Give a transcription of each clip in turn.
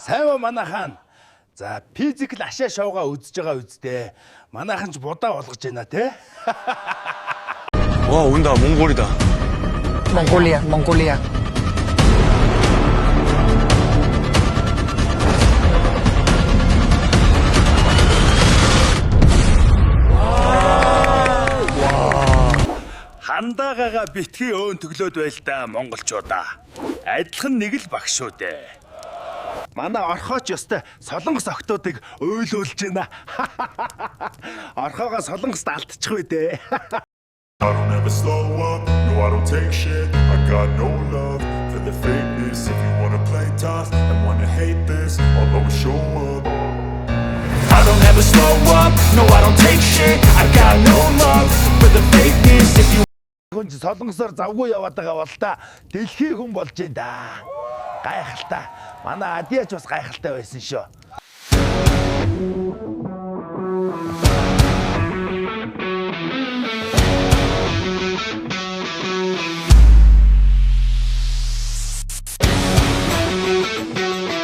Сайн ба манайхан. За, физикл ашаа шоугаа үзэж байгаа үсттэй. Манайхан ч будаа болгож байна те. 와, 온다. 몽골이다. Mongolia. Хандаагаага битгий өөн төглөөд байл да монголчуудаа. Адилхан нэг л багш шүү дээ. Манай орхооч ёстой солонгос октоодыг ойлуулж байна. Орхоогоо солонгост алдчих вэ дээ. I don't ever slow up, no I don't take shit. I got no love for the fakeness. If you wanna play tough and wanna hate this, I'll always show up. I don't ever slow up, no I don't take shit. I got no love for the fakeness. If you Хүн солонгосоор завгүй яваад байгаа бол та дэлхийн хүн болж байна да. Гайхалтай. Манай Адиач бас гайхалтай байсан шүү.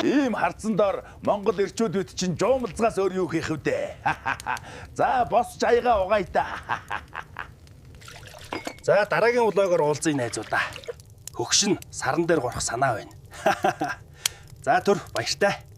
Ийм хардсан доор Монгол ирчүүдүүд чинь жуумалцгаас өөр юу хийх вэ? За, босч аяга угаая та. За, дараагийн влогоор уулзъя найзуудаа. Хөгшин саран дээр горох санаа байна. За, түр баяртай.